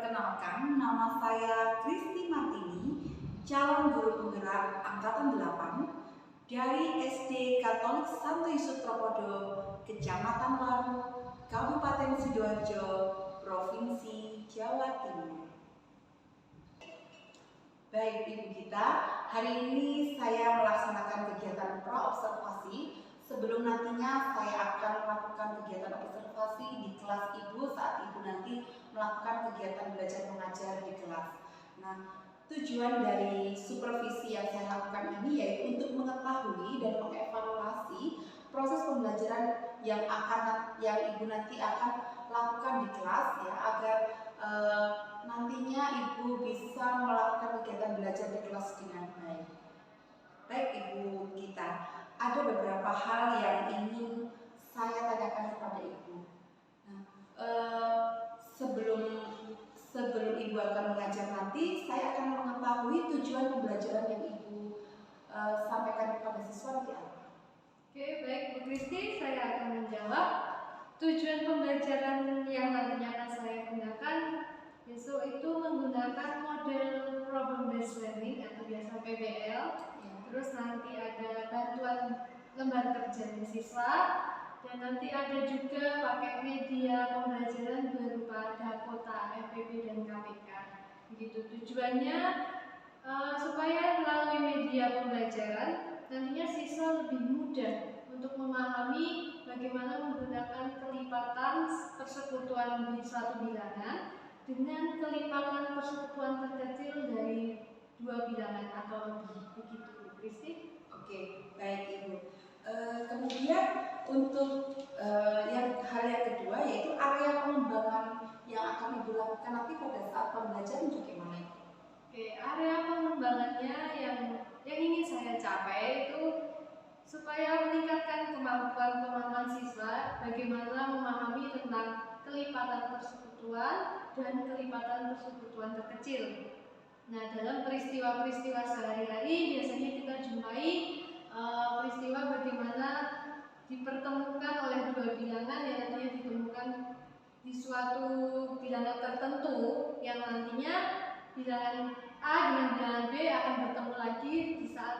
Perkenalkan, nama saya Kristi Martini, calon guru penggerak angkatan 8 dari SD Katolik Santo Yusuf Tropodo, Kecamatan Laru, Kabupaten Sidoarjo, Provinsi Jawa Timur. Baik Ibu kita, hari ini saya melaksanakan kegiatan pra-observasi. Sebelum nantinya saya akan melakukan kegiatan observasi di kelas Ibu saat Ibu nanti melakukan kegiatan belajar mengajar di kelas. Nah, tujuan dari supervisi yang saya lakukan ini yaitu untuk mengetahui dan mengevaluasi proses pembelajaran yang Ibu nanti akan lakukan di kelas ya, agar nantinya Ibu bisa melakukan kegiatan belajar di kelas dengan baik. Baik Ibu kita, ada beberapa hal yang ingin saya tanyakan kepada Ibu. Nah, sebelum Ibu akan mengajar nanti, saya akan mengetahui tujuan pembelajaran yang Ibu sampaikan kepada siswa nanti apa? Oke, baik Bu Kristi, saya akan menjawab. Tujuan pembelajaran yang nantinya akan saya gunakan besok itu menggunakan model problem based learning atau biasa PBL. Terus nanti ada bantuan lembar kerja siswa, dan nanti ada juga pakai media pembelajaran berupa Dakota, FPP, dan KPK. Begitu tujuannya supaya melalui media pembelajaran nantinya siswa lebih mudah untuk memahami bagaimana menggunakan kelipatan persekutuan di suatu bilangan dengan kelipatan persekutuan terkecil dari 2 bilangan atau lebih. Begitu, Kristi? Oke, baik Ibu. Kemudian untuk hal yang kedua yaitu area pengembangan yang akan Ibu lakukan nanti pada saat pembelajaran bagaimana? Oke, area pengembangannya yang ingin saya capai itu supaya meningkatkan kemampuan pemahaman siswa bagaimana memahami tentang kelipatan persekutuan dan kelipatan persekutuan terkecil. Nah, dalam peristiwa-peristiwa sehari-hari biasanya kita jumpai peristiwa bagaimana dipertemukan oleh 2 bilangan yang nantinya ditemukan di suatu bilangan tertentu yang nantinya bilangan A dengan bilangan B akan bertemu lagi di saat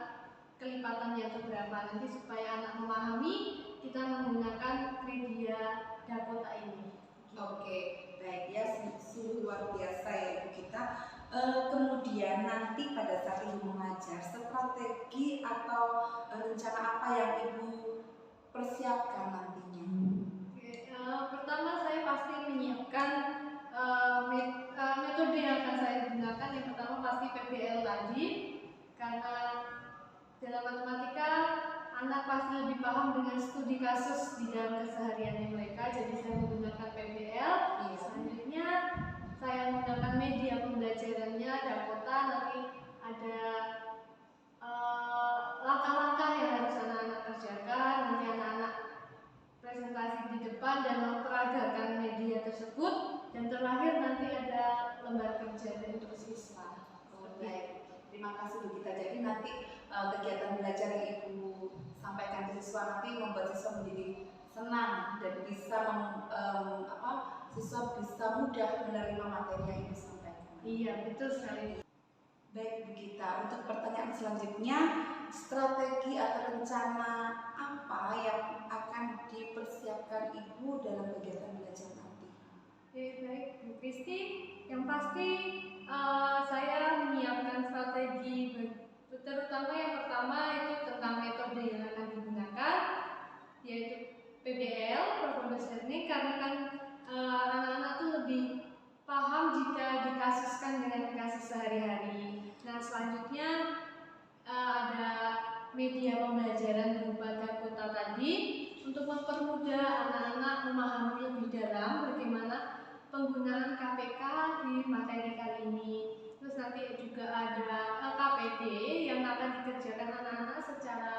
kelipatan yang keberapa. Nanti supaya anak memahami, kita menggunakan media Dakota ini. Oke, baik ya, sungguh luar biasa ya Ibu kita. Kemudian nanti pada saat Ibu mengajar, strategi atau rencana apa yang Ibu persiapkan nantinya? Oke, pertama saya pasti menyiapkan metode yang akan saya gunakan. Yang pertama pasti PBL tadi, karena dalam matematika anak pasti lebih paham dengan studi kasus di dalam kesehariannya mereka. Jadi saya menggunakan PBL. Selanjutnya saya menggunakan media pembelajarannya Dakota. Nanti ada langkah-langkah yang harus anak-anak kerjakan. Nanti anak-anak presentasi di depan dan memperagakan media tersebut. Dan terakhir nanti ada lembar kerja untuk siswa. Baik, terima kasih Bu Gita. Jadi nanti kegiatan belajar yang Ibu sampaikan ke siswa nanti membuat siswa menjadi senang dan bisa siswa bisa mudah menerima materi yang Ibu sampaikan. Iya, betul sekali. Baik Bu Gita, untuk pertanyaan selanjutnya, strategi atau rencana apa yang akan dipersiapkan Ibu dalam kegiatan belajar nanti? Oke, baik Bu Kristi. Yang pasti saya menyiapkan strategi, terutama yang pertama itu tentang metode yang akan digunakan, yaitu PBL, performance learning, karena kan anak-anak tuh lebih paham jika dikasuskan dengan kasus sehari-hari. Nah, selanjutnya ada media pembelajaran berupa Dakota tadi untuk mempermudah anak-anak memahami lebih dalam bagaimana penggunaan KPK di materi kali ini. Terus nanti juga ada LKPD yang akan dikerjakan anak-anak secara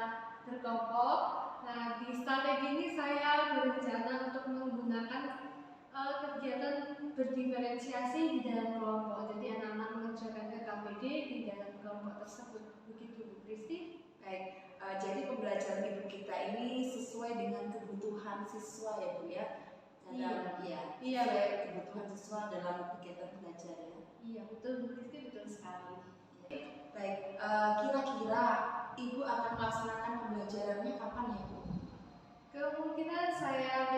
berkelompok. Nah, di strategi ini saya berencana untuk menggunakan kegiatan berdiferensiasi di dalam kelompok. Jadi anak-anak mengerjakan LKPD di dalam kelompok tersebut. Begitu Bu Kristi. Baik, jadi pembelajaran Ibu kita ini sesuai dengan kebutuhan siswa ya Bu ya. dalam Iya. sesuai kebutuhan siswa dalam kegiatan belajar ya. Iya, betul Bu Kristi, betul sekali. Baik, kira-kira Ibu akan melaksanakan pembelajarannya kapan ya Bu? Kemungkinan saya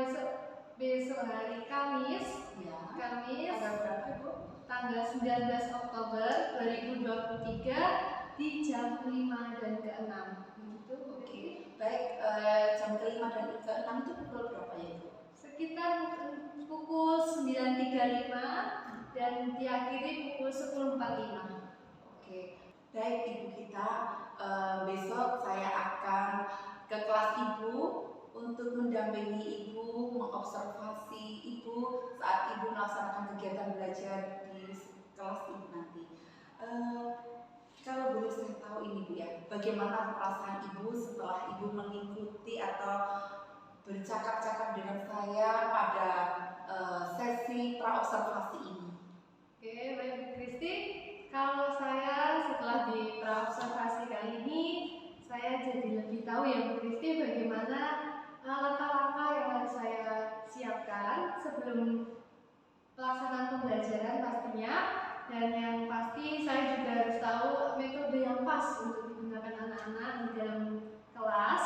besok hari Kamis. Ya. Kamis Tanggal berapa Ibu? tanggal 19 Oktober 2023 di jam 5 dan ke-6. Begitu. Oke. Baik, jam ke-5 dan ke-6 itu pukul berapa ya Bu? Sekitar pukul 9.35 dan diakhiri pukul 10.45. Oke. Baik Ibu kita, besok saya akan ke kelas Ibu untuk mendampingi Ibu, mengobservasi Ibu saat Ibu melaksanakan kegiatan belajar di kelas Ibu nanti. Kalau boleh saya tahu ini Bu ya, bagaimana perasaan Ibu setelah Ibu mengikuti atau bercakap-cakap dengan saya pada sesi praobservasi ini? Oke, baik Bu Kristi. Kalau saya setelah di praobservasi kali ini, saya jadi lebih tahu ya Bu Kristi bagaimana langkah-langkah yang harus saya siapkan sebelum pelaksanaan pembelajaran pastinya, dan yang pasti saya juga harus tahu metode yang pas untuk digunakan anak-anak di dalam kelas,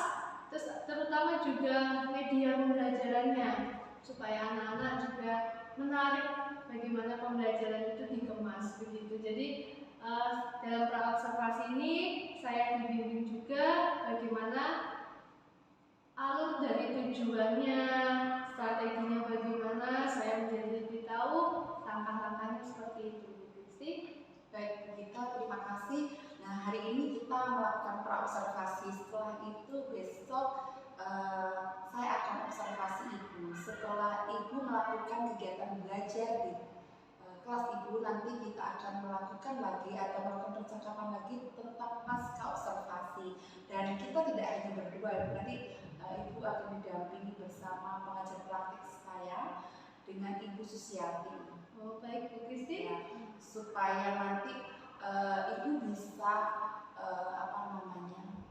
terus terutama juga media pembelajarannya supaya anak-anak juga menarik bagaimana pembelajaran itu dikemas begitu. Jadi dalam praobservasi ini saya dibimbing juga bagaimana alur dari tujuannya, strateginya bagaimana, saya menjadi lebih tahu langkah-langkahnya seperti itu. Baik, kita terima kasih. Nah, hari ini kita melakukan praobservasi. Setelah itu besok saya akan observasi Ibu. Setelah Ibu melakukan kegiatan belajar di kelas Ibu, nanti kita akan melakukan lagi atau melakukan percakapan lagi tentang pasca observasi. Dan kita tidak hanya berdua, nanti Ibu akan didampingi bersama pengajar praktik saya dengan Ibu Susiati. Oh, baik Bu Kristi. Ya, supaya nanti Ibu bisa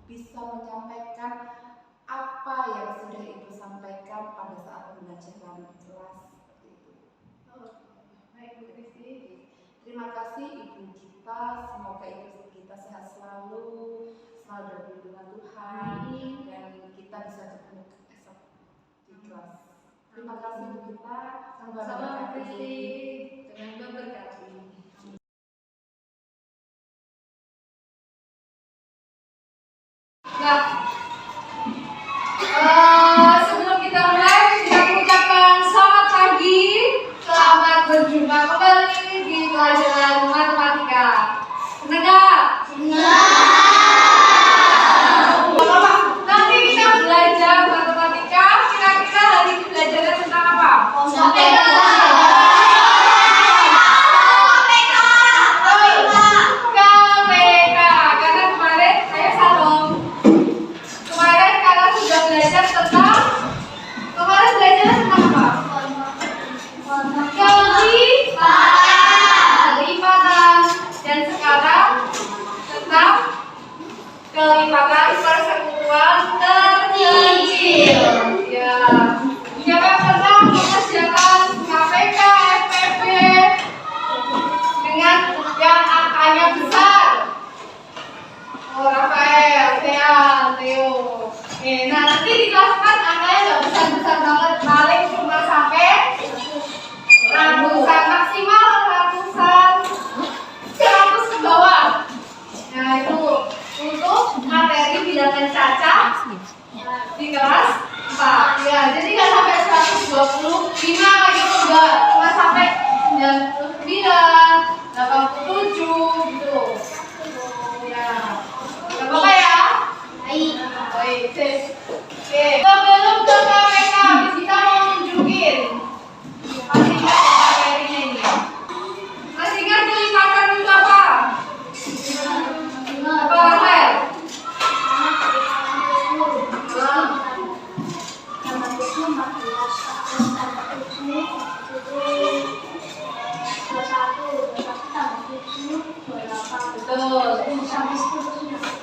bisa menyampaikan apa yang sudah Ibu sampaikan pada saat pembelajaran di kelas seperti itu. Oh, baik Bu Kristi. Terima kasih Ibu kita, semoga Ibu kita sehat selalu dalam lindungan Tuhan, dan kita bisa ketemu esok di kelas. Terima kasih Ibu kita, sama-sama Bu Kristi, dengan memberkati. Nah, sebelum kita mulai, kita mengucapkan selamat pagi, selamat berjumpa kembali di pelajaran matematika. Benar nggak? Nanti kita belajar matematika, kira-kira hari ini belajarnya tentang apa? KPK. Karena kemarin, ayo salam. Kemarin kalian sudah belajar tentang apa? Kelipatan. Dan sekarang tentang kelipatan persekutuan terkecil. Ya. Siapa yang pernah mengerjakan KPK, FPP dengan yang angkanya besar? Oh, Rafael, Theo. Nah, nanti di kelas kan angkanya nggak besar-besar banget, paling cuma sampai ratusan, maksimal ratusan, 100 ke bawah. Nah, itu untuk materi bilangan cacat di kelas 4. Ya, jadi nggak sampai 125 gitu, enggak, cuma sampai 99, 87 gitu. Ya, nggak apa-apa ya. Baik, oke. Sebelum ke KPK, kita mau nunjukin. Masih ingat materinya ini? Masih ingat kelipatan itu apa? Apa, Rafael?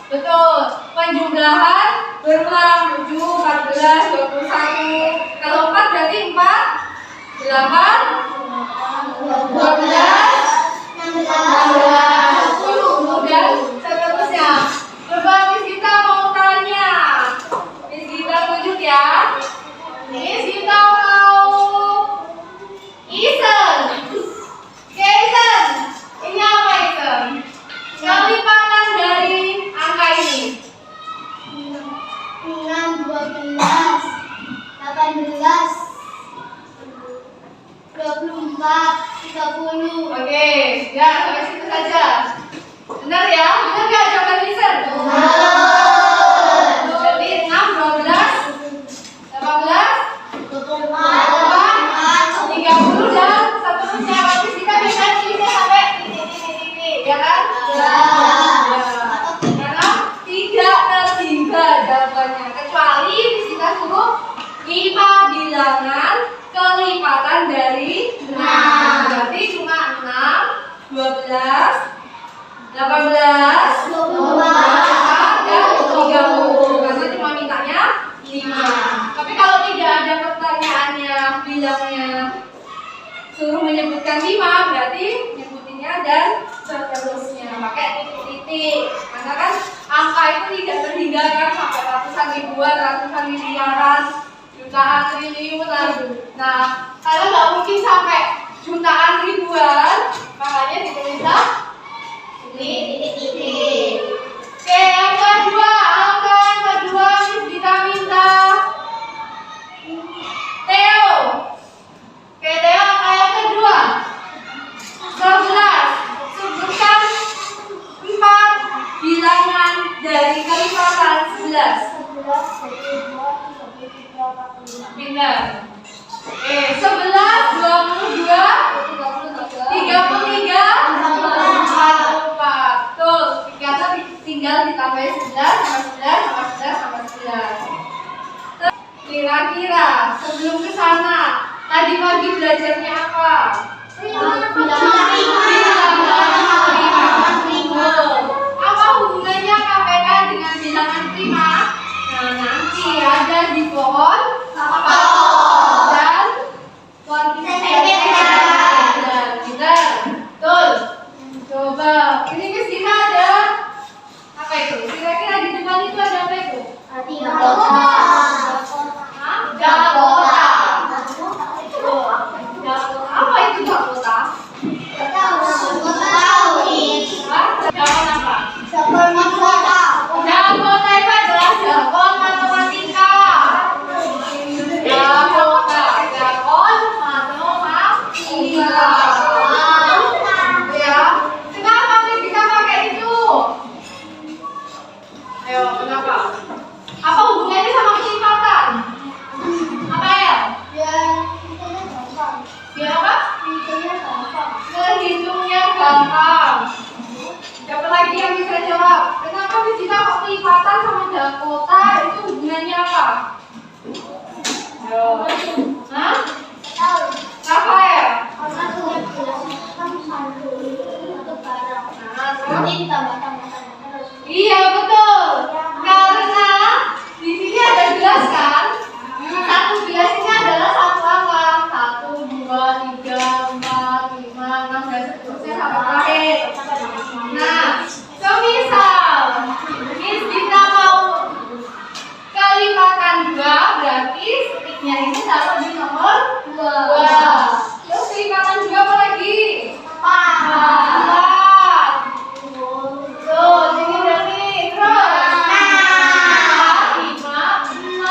Betul. Penjumlahan berulang 7, 14, 21. Kalau 4 berarti 4 8, 12, 20 dan seterusnya. Coba Miss Gita mau tanya. Miss Gita tunjuk ya. Miss Gita mau iseng. Oke, iseng. Ini apa iseng? Kelipatan dari angka ini. 6, 12, 18, 24, 30. Oke, ya sampai situ saja. Benar ya? Benar nggak jawaban listen? Berarti 6, 12, 18, 30 dan seterusnya. Habis kita bisa tulisnya sampai titik-titik, ya kan? Ya. Karena tidak terhingga jawabannya, kecuali kita suruh 5 bilangan kelipatan dari 6. Berarti cuma 6, 12, 18, 24, dan 30. Karena cuma mintanya 5. Tapi kalau tidak ada pertanyaannya bilangnya suruh menyebutkan 5, berarti nyebutinnya dan seterusnya pakai titik-titik. Karena kan angka itu tidak terhindarkan sampai ratusan ribuan, ratusan miliaran, jutaan, triliunan. Nah, karena nggak mungkin sampai jutaan ribuan, makanya ditulislah titik-titik. Oke, yang kedua, angka yang kedua kita minta Theo. Oke, Theo, angka yang kedua 11. Sebutkan 4 bilangan dari kelipatan 11. 11, 1, 2, 3, 4, 5. Benar. Oke, 11, 22, 33, 44. Tuh, tinggal ditambahin 11 sama 11 sama 11 sama 11. Kira-kira sebelum ke sana, tadi pagi belajarnya apa? Apa hubungannya KPK dengan bilangan prima? Nah, nanti ada di pohon dan betul. Coba, ini Miss Gita ada apa itu? Kira-kira di depan itu ada apa itu? Dakota. Apa itu Dakota? Jawaban apa? Dakota itu adalah jargon matematika. Dakota, jargon matematika. Ya, kenapa Miss Gita pakai itu? Ayo, kenapa? Apa hubungannya sama kelipatan? Apa ya? Biar apa? Menghitungnya gampang. Siapa lagi yang bisa jawab? Kenapa Miss Gita kok kelipatan sama Dakota itu hubungannya apa? Ayo. Hah? Rafael? Iya betul. Karena di sini ada gelas kan? Satu gelas ini adalah satu angka. 1, 2, 3, 4, 5, 6 dan seterusnya sampai terakhir. Nah, semisal Miss Gita mau kelipatan 2, berarti sticknya ini taruh di nomor 2. Terus kelipatan 2 apa lagi? 4. Tuh, ini berarti terus 5, 6, terus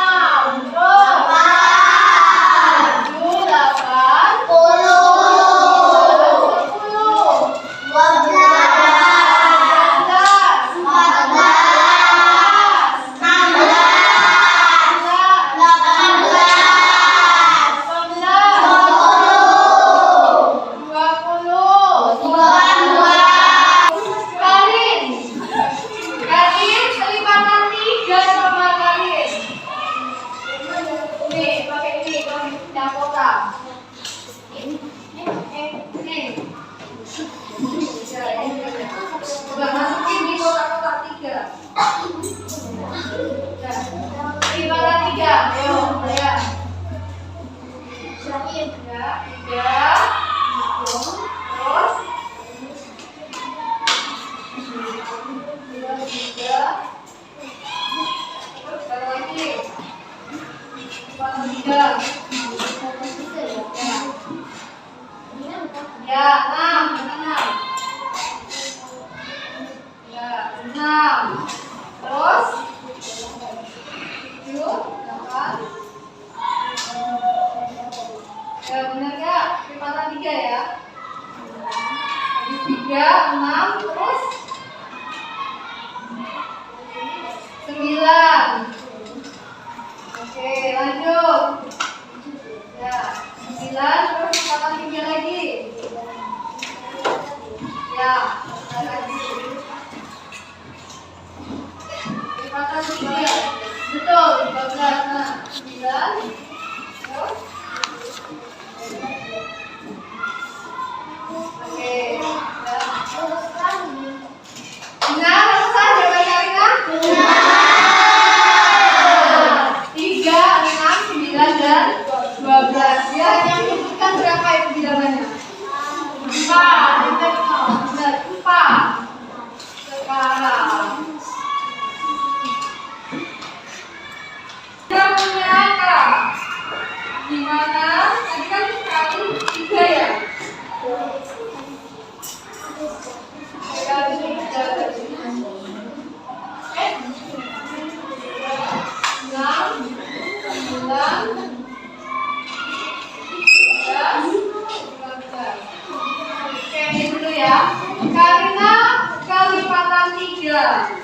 7, 8, 3. Ayo, lihat. Ya. 3. Terus satu lagi. Kecepatan 3. Ya, 6. Ya, 6. Terus 7, 8. Ya, benar ya? Kecepatan 3 ya. Habis 3, 6, terus 9. Oke, lanjut. Ya, 9, terus kecepatan 3 lagi. Ya, lagi. Kecepatan 3. Betul, 14. Nah, 9. Terus. Oke, ya. Benar, selesai jawaban Karina? Benar. 3, 6, 9, dan 12. Ya, yang menyebutkan berapa itu bilangannya? 4. Benar, 4. Sekarang. Kita punya angka. Gimana? Tadi kan kali 3 ya? Kali 3 tadi. 6, 9, 12, 15. Oke, ini dulu ya. Karena kelipatan 3.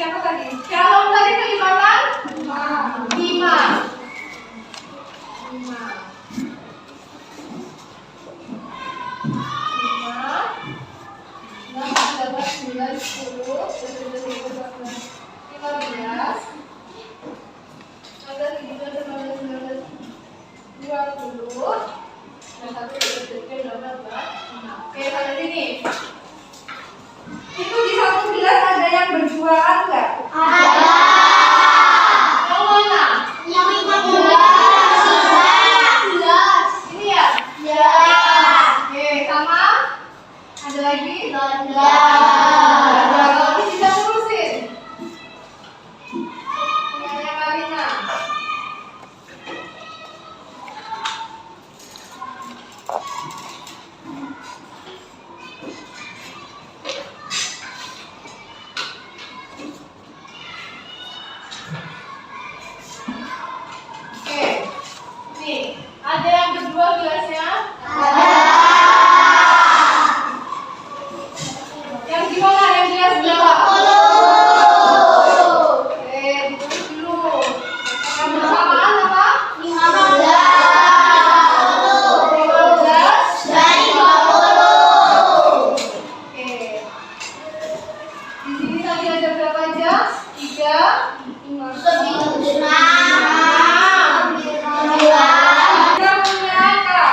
Siapa tadi? Kalau tadi kelipatan 5. Oke, pada sini. Itu di satu gelas ada yang berjualan nggak? Ada. Yang mana? Yang 15. Ini ya? Ya. Oke, sama? Ada lagi? Ada. Ada. Kalau bisa terusin. Punyanya Karina. Oke, nih ada yang berdua gelasnya. Yang gimana? Yang gelas berapa? 30. Oke, ditulis dulu. Yang bersamaan apa? 15. 15 Dan 50. Oke. Di sini tadi ada berapa aja? 3, 5, 9. Kita punya angka.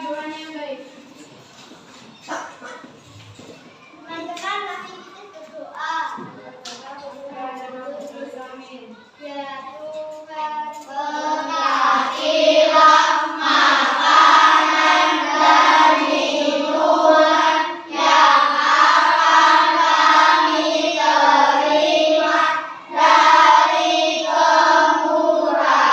Tuhan yang baik. Teman-teman, mari kita berdoa. Amin. Ya Tuhan, berkatilah makanan dari Tuhan yang akan kami terima dari kemurahan-Mu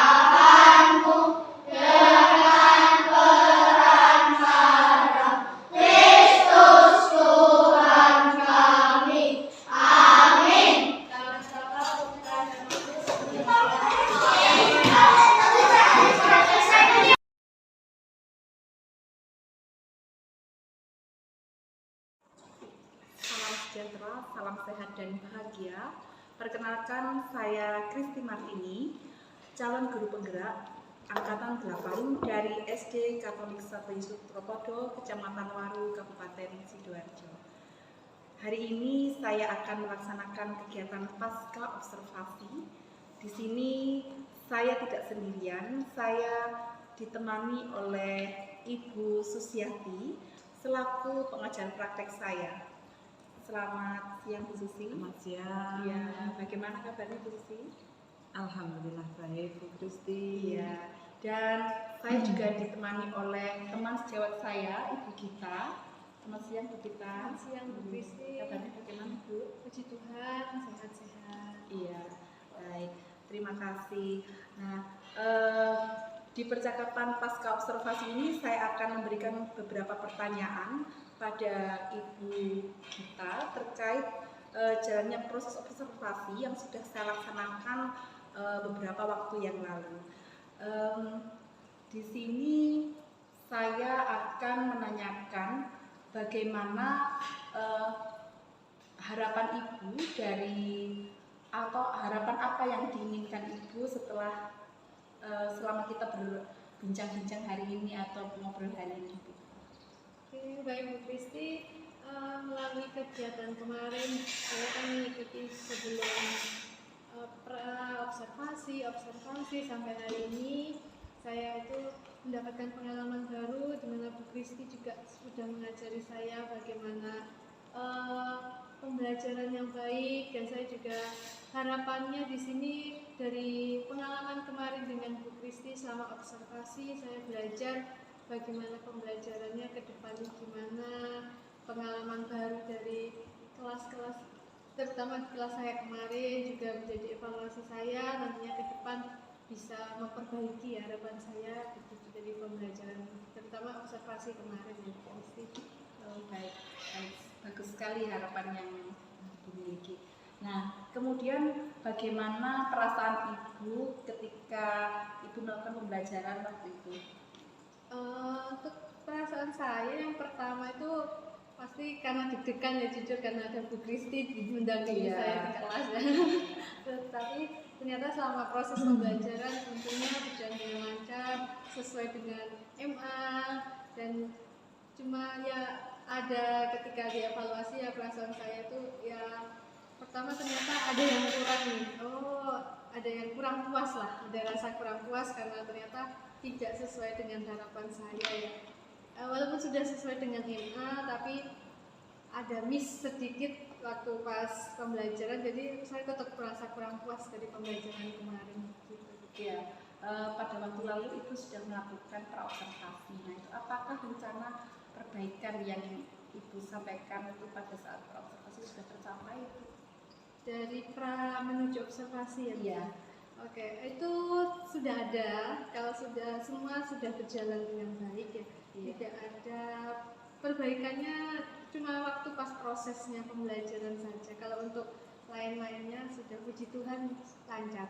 dengan peran saraf Kristus Tuhan kami. Amin. Salam sejahtera, salam sehat dan bahagia. Perkenalkan, saya Kristi Martini, calon guru penggerak angkatan 8 dari SD Katolik 1 Yusuf Tropodo, Kecamatan Waru, Kabupaten Sidoarjo. Hari ini saya akan melaksanakan kegiatan pasca observasi. Di sini saya tidak sendirian, saya ditemani oleh Ibu Susiati selaku pengajar praktek saya. Selamat siang Bu Susi. Selamat siang. Iya, bagaimana kabarnya Bu Susi? Alhamdulillah baik Bu Kristi. Iya. Dan saya juga ditemani oleh teman sejawat saya, Ibu Gita. Selamat siang Bu Gita. Selamat siang, Bu Kristi. Kabarnya bagaimana Bu? Puji Tuhan, sehat-sehat. Iya, baik. Terima kasih. Nah, di percakapan pasca observasi ini saya akan memberikan beberapa pertanyaan pada Ibu Gita terkait jalannya proses observasi yang sudah saya laksanakan beberapa waktu yang lalu. Di sini saya akan menanyakan bagaimana harapan Ibu dari atau harapan apa yang diinginkan Ibu setelah selama kita berbincang-bincang hari ini atau ngobrol hari ini. Oke, baik Bu Kristi. Melalui kegiatan kemarin, saya kan mengikuti sebelum observasi sampai hari ini. Saya itu mendapatkan pengalaman baru di mana Bu Kristi juga sudah mengajari saya bagaimana pembelajaran yang baik, dan saya juga harapannya di sini dari pengalaman kemarin dengan Bu Kristi selama observasi, saya belajar bagaimana pembelajarannya ke depannya gimana, pengalaman baru dari kelas-kelas, terutama di kelas saya kemarin juga menjadi evaluasi saya, nantinya ke depan bisa memperbaiki harapan saya begitu dari pembelajaran, terutama observasi kemarin ya Bu Kristi. Oh, baik, bagus sekali harapan yang dimiliki. Nah, kemudian bagaimana perasaan Ibu ketika Ibu melakukan pembelajaran waktu itu? Untuk perasaan saya yang pertama itu pasti karena deg-degan ya, jujur, karena ada Bu Kristi mendampingi Iya. saya di kelas ya. Tapi ternyata selama proses pembelajaran tentunya berjalan dengan lancar sesuai dengan MA, dan cuma ya ada ketika dievaluasi ya perasaan saya tuh ya pertama ternyata ada yang kurang nih, ada yang kurang puas lah, ada rasa kurang puas karena ternyata tidak sesuai dengan harapan saya ya. Walaupun sudah sesuai dengan MA, tapi ada miss sedikit waktu pas pembelajaran, jadi saya tetap merasa kurang puas dari pembelajaran kemarin gitu. Ya, pada waktu lalu Ibu sudah melakukan praobservasi. Nah, itu apakah rencana perbaikan yang Ibu sampaikan itu pada saat praobservasi sudah tercapai? Dari pra menuju observasi ya? Iya. Oke, itu sudah ada. Kalau sudah semua sudah berjalan dengan baik ya, Iya. tidak ada perbaikannya, cuma waktu pas prosesnya pembelajaran saja. Kalau untuk lain-lainnya sudah puji Tuhan lancar.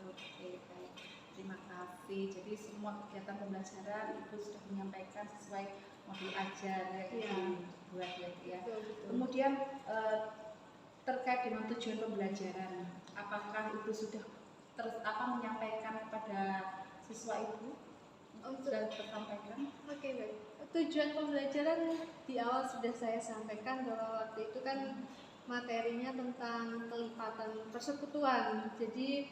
Oke, baik. Terima kasih. Jadi semua kegiatan pembelajaran Ibu sudah menyampaikan sesuai modul ajar ya, Iya. buat ya. Betul. Kemudian terkait dengan tujuan pembelajaran, apakah Ibu sudah menyampaikan kepada siswa Ibu? Sudah tersampaikan? Oke, baik. Tujuan pembelajaran di awal sudah saya sampaikan bahwa waktu itu kan materinya tentang kelipatan persekutuan. Jadi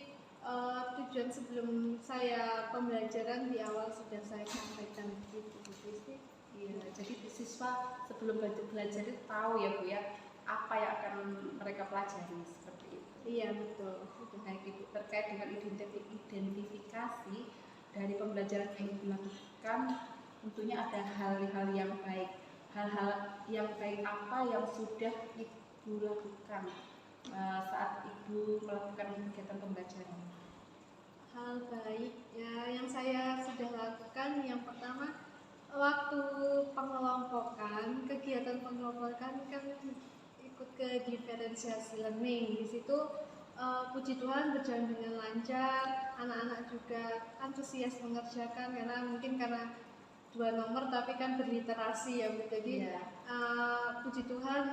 tujuan sebelum saya pembelajaran di awal sudah saya sampaikan gitu Bu Kristi. Iya, jadi siswa sebelum belajar itu tahu ya Bu ya, apa yang akan mereka pelajari seperti itu. Iya betul. Baik Ibu, terkait dengan identifikasi dari pembelajaran yang dilakukan, tentunya ada hal-hal yang baik. Hal-hal yang baik apa yang sudah Ibu lakukan saat Ibu melakukan kegiatan pembelajaran? Hal baik ya yang saya sudah lakukan, yang pertama waktu pengelompokan, kegiatan pengelompokan kan ikut ke diferensiasi learning. Di situ puji Tuhan berjalan dengan lancar, anak-anak juga antusias mengerjakan karena 2 nomor tapi kan berliterasi ya Bu. Jadi puji Tuhan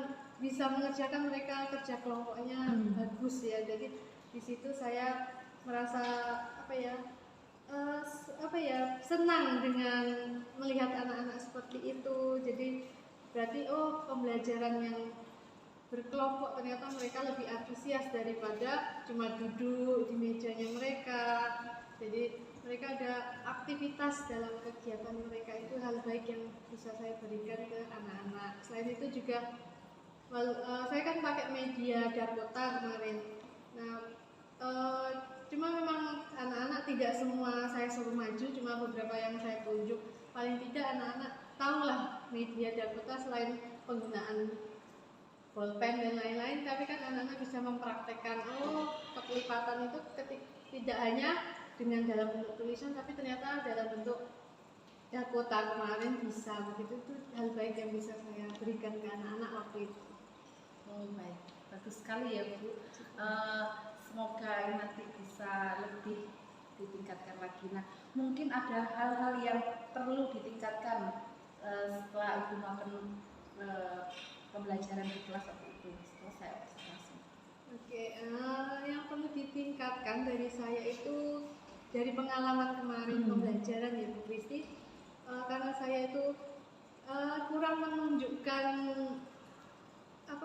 bisa mengerjakan, mereka kerja kelompoknya bagus ya. Jadi di situ saya merasa senang dengan melihat anak-anak seperti itu. Jadi berarti pembelajaran yang berkelompok ternyata mereka lebih antusias daripada cuma duduk di mejanya mereka. Jadi mereka ada aktivitas dalam kegiatan mereka, itu hal baik yang bisa saya berikan ke anak-anak. Selain itu juga saya kan pakai media Dakota kemarin. Nah, cuma memang anak-anak tidak semua saya suruh maju, cuma beberapa yang saya tunjuk. Paling tidak anak-anak tahulah media Dakota selain penggunaan bolpen dan lain-lain, tapi kan anak-anak bisa mempraktekkan kelipatan itu tidak hanya dengan dalam bentuk tulisan, tapi ternyata dalam bentuk Dakota kemarin bisa begitu. Itu hal baik yang bisa saya berikan ke anak-anak waktu itu. Oh baik, bagus sekali ya Bu. Semoga nanti bisa lebih ditingkatkan lagi. Nah, mungkin ada hal-hal yang perlu ditingkatkan setelah Ibu melakukan pembelajaran di kelas waktu itu, setelah saya observasi. Oke, yang perlu ditingkatkan dari saya itu dari pengalaman kemarin pembelajaran ya Bu Kristi, karena saya itu kurang menunjukkan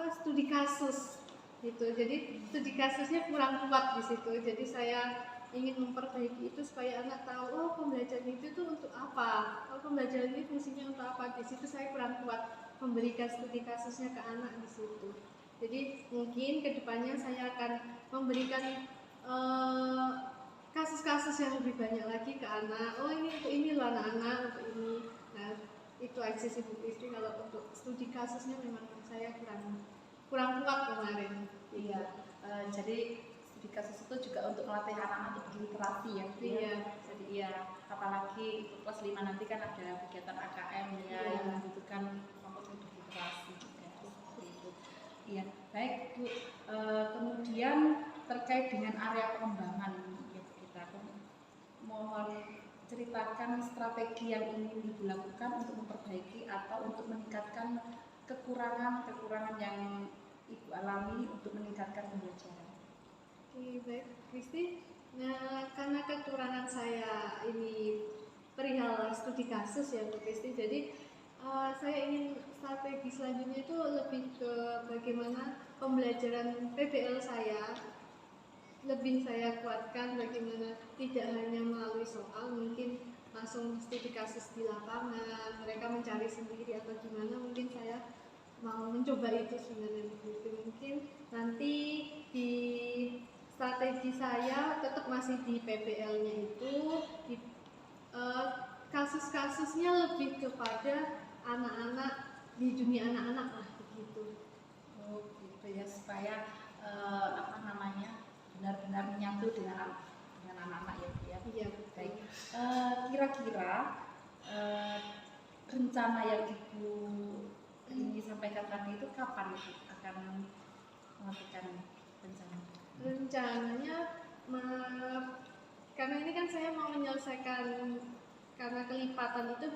studi kasus gitu. Jadi studi kasusnya kurang kuat di situ. Jadi saya ingin memperbaiki itu supaya anak tahu pembelajaran itu tuh untuk apa. Pembelajaran ini fungsinya untuk apa. Di situ saya kurang kuat memberikan studi kasusnya ke anak di situ. Jadi mungkin kedepannya saya akan memberikan kasus-kasus yang lebih banyak lagi ke anak. Ini untuk ini loh anak-anak, untuk ini. Nah, itu aja sih Bu Kristi. Kalau untuk studi kasusnya memang saya kurang kuat kemarin. Iya, jadi studi kasus itu juga untuk melatih anak-anak untuk berliterasi ya. Iya. Jadi ya, apalagi untuk kelas 5 nanti kan ada kegiatan AKM ya yang membutuhkan kemampuan berliterasi juga seperti itu. Iya, baik Bu. Kemudian terkait dengan area pengembangan ya kita mohon ceritakan strategi yang ingin Ibu lakukan untuk memperbaiki atau untuk meningkatkan kekurangan yang Ibu alami untuk meningkatkan pembelajaran. Oke, baik Kristi. Nah, karena kekurangan saya ini perihal studi kasus ya Bu Kristi, jadi saya ingin strategi selanjutnya itu lebih ke bagaimana pembelajaran PBL saya lebih saya kuatkan, bagaimana tidak hanya melalui soal, mungkin langsung studi kasus di lapangan, mereka mencari sendiri atau gimana. Mungkin saya mau mencoba itu sebenarnya begitu. Mungkin nanti di strategi saya tetap masih di PBL-nya itu kasus-kasusnya lebih kepada anak-anak, di dunia anak-anak lah begitu. Oh gitu ya, supaya benar-benar menyatu dengan anak-anak ya Bu ya. Iya, baik. Kira-kira rencana yang Ibu ini sampaikan tadi itu kapan Ibu akan melakukan rencana? Rencananya karena ini kan saya mau menyelesaikan, karena kelipatan itu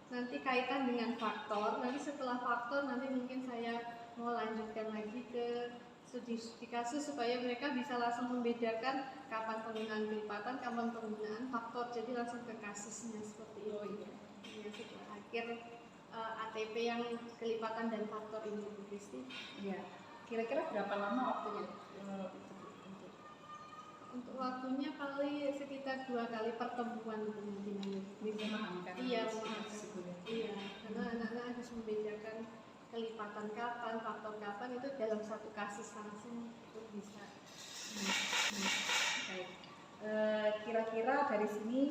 nanti kaitan dengan faktor. Nanti setelah faktor nanti mungkin saya mau lanjutkan lagi ke studi kasus supaya mereka bisa langsung membedakan kapan penggunaan kelipatan, kapan penggunaan faktor. Jadi langsung ke kasusnya seperti itu. Oh iya. Ya, setelah akhir ATP yang kelipatan dan faktor ini Bu Kristi. Iya. Kira-kira berapa lama waktunya? Untuk waktunya kali sekitar 2 kali pertemuan dengan Memahamkan. Iya, iya, karena anak-anak harus membedakan kelipatan kapan, faktor kapan itu dalam satu kasus langsung itu bisa. Baik. Kira-kira dari sini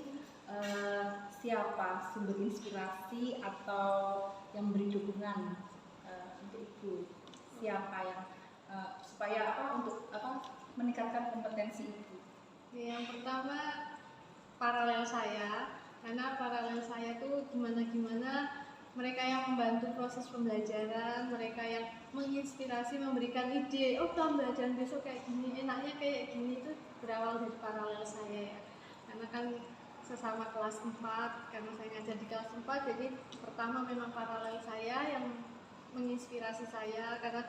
siapa sumber inspirasi atau yang beri dukungan untuk Ibu? Siapa yang supaya untuk meningkatkan kompetensi Ibu? Yang pertama paralel saya, karena paralel saya tuh gimana mereka yang membantu proses pembelajaran, mereka yang menginspirasi, memberikan ide, oh pembelajaran besok kayak gini, enaknya kayak gini, itu berawal dari paralel saya ya. Karena kan sesama kelas 4, karena saya ngajar di kelas 4, jadi pertama memang paralel saya yang menginspirasi saya, karena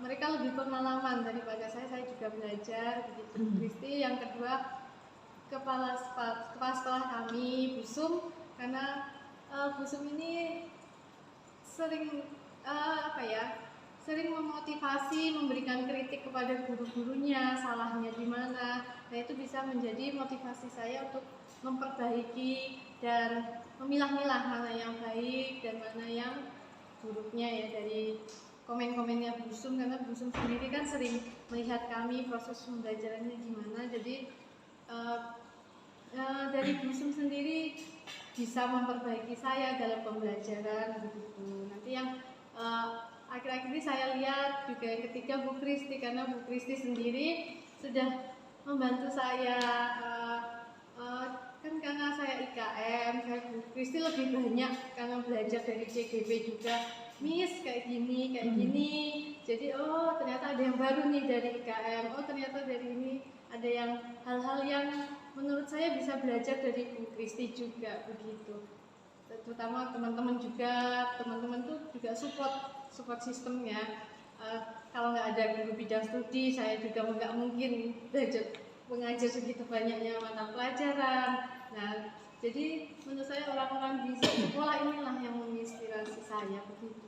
mereka lebih pengalaman daripada saya juga belajar begitu. Kristi. Yang kedua kepala sekolah kami Busum, karena Busum ini sering sering memotivasi, memberikan kritik kepada guru-gurunya, salahnya di mana. Nah, itu bisa menjadi motivasi saya untuk memperbaiki dan memilah-milah mana yang baik dan mana yang buruknya ya dari komen-komennya Busum, karena Busum sendiri kan sering melihat kami proses pembelajarannya gimana. Jadi dari Busum sendiri bisa memperbaiki saya dalam pembelajaran begitu. Nanti yang akhir-akhir ini saya lihat juga yang ketiga Bu Kristi, karena Bu Kristi sendiri sudah membantu saya kan karena saya IKM, saya Bu Kristi lebih banyak karena belajar dari CGB juga. Miss kayak gini, jadi oh ternyata ada yang baru nih dari IKM, oh ternyata dari ini ada yang hal-hal yang menurut saya bisa belajar dari Bu Kristi juga begitu. Terutama teman-teman tuh juga support sistemnya. Kalau nggak ada guru bidang studi, saya juga nggak mungkin belajar mengajar segitu banyaknya mata pelajaran. Nah, jadi menurut saya orang-orang di sekolah inilah yang menginspirasi saya begitu.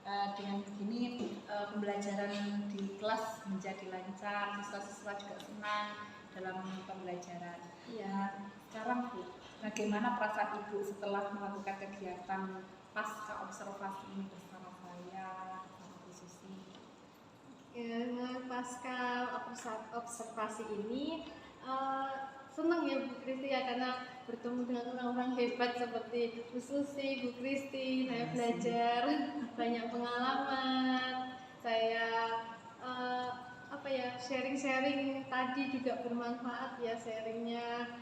Dengan begini pembelajaran di kelas menjadi lancar, siswa-siswa juga senang dalam pembelajaran. Ya. Sekarang Bu, bagaimana perasaan Ibu setelah melakukan kegiatan pasca observasi ini bersama saya, bersama Bu Susi? Pasca observasi ini senang ya Bu Kristi ya, karena bertemu dengan orang-orang hebat seperti Bu Susi, Bu Kristi. Saya belajar banyak pengalaman, saya sharing tadi juga bermanfaat ya sharingnya.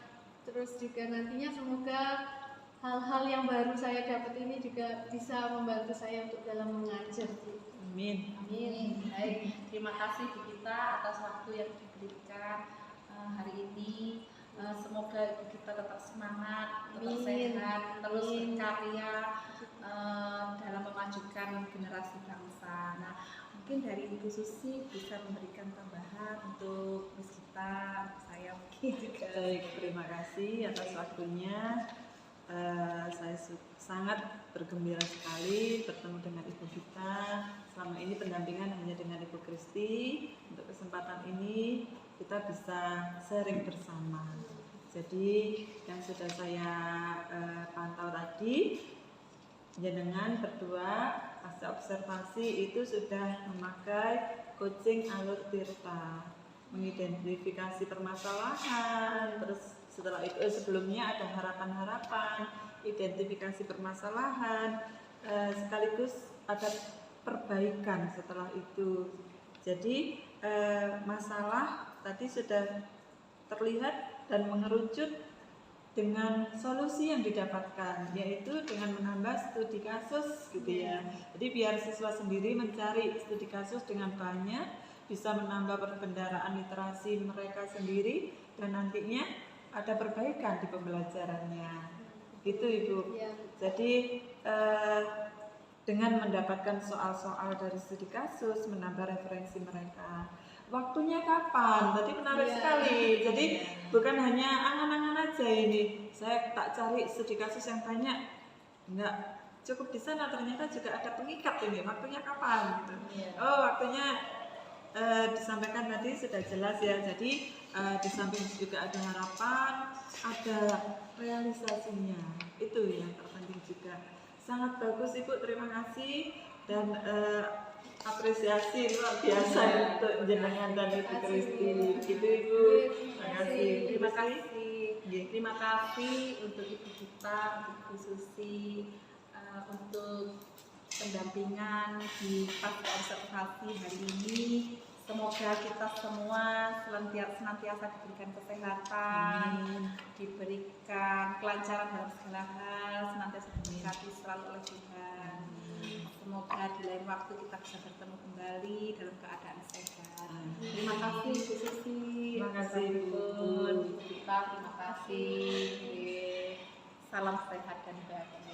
Terus juga nantinya semoga hal-hal yang baru saya dapat ini juga bisa membantu saya untuk dalam mengajar. Amin. Amin. Baik, terima kasih Bu Gita atas waktu yang diberikan hari ini. Semoga Ibu kita tetap semangat, tetap sehat, terus berkarya dalam memajukan generasi bangsa. Nah, mungkin dari Ibu Susi bisa memberikan tambahan untuk Miss Gita, saya mungkin juga. Baik, terima kasih atas waktunya. Saya sangat bergembira sekali bertemu dengan Ibu Gita. Selama ini pendampingan hanya dengan Ibu Kristi. Untuk kesempatan ini kita bisa sharing bersama. Jadi yang sudah saya pantau tadi, jenengan berdua pasca observasi itu sudah memakai coaching alur tirta, mengidentifikasi permasalahan, terus setelah itu sebelumnya ada harapan-harapan, identifikasi permasalahan, sekaligus ada perbaikan setelah itu. Jadi masalah tadi sudah terlihat dan mengerucut dengan solusi yang didapatkan, yaitu dengan menambah studi kasus gitu ya. Jadi biar siswa sendiri mencari studi kasus dengan banyak, bisa menambah perbendaharaan literasi mereka sendiri, dan nantinya ada perbaikan di pembelajarannya. Gitu Ibu. Jadi dengan mendapatkan soal-soal dari studi kasus, menambah referensi mereka. Waktunya kapan? Tadi menarik sekali. Jadi bukan hanya angan-angan aja ini. Saya tak cari studi kasus yang banyak. Enggak cukup di sana, ternyata juga ada pengikat ini. Waktunya kapan? Gitu. Oh, waktunya disampaikan tadi sudah jelas ya. Jadi di samping juga ada harapan, ada realisasinya. Itu yang terpenting juga. Sangat bagus Ibu, terima kasih dan apresiasi luar biasa untuk jenengan dan Ibu Kristi. Gitu Ibu. Terima kasih. Terima kasih. Nggih. Terima kasih untuk Ibu kita, untuk Ibu Susi, untuk pendampingan di pasca observasi hari ini. Semoga kita semua senantiasa diberikan kesehatan, diberikan kelancaran dalam segala hal, senantiasa diberkati selalu oleh Tuhan. Semoga di lain waktu kita bisa bertemu kembali dalam keadaan sehat. Terima kasih Bu Susi. Terima kasih, Bu. Kita terima kasih. Salam sehat dan bahagia.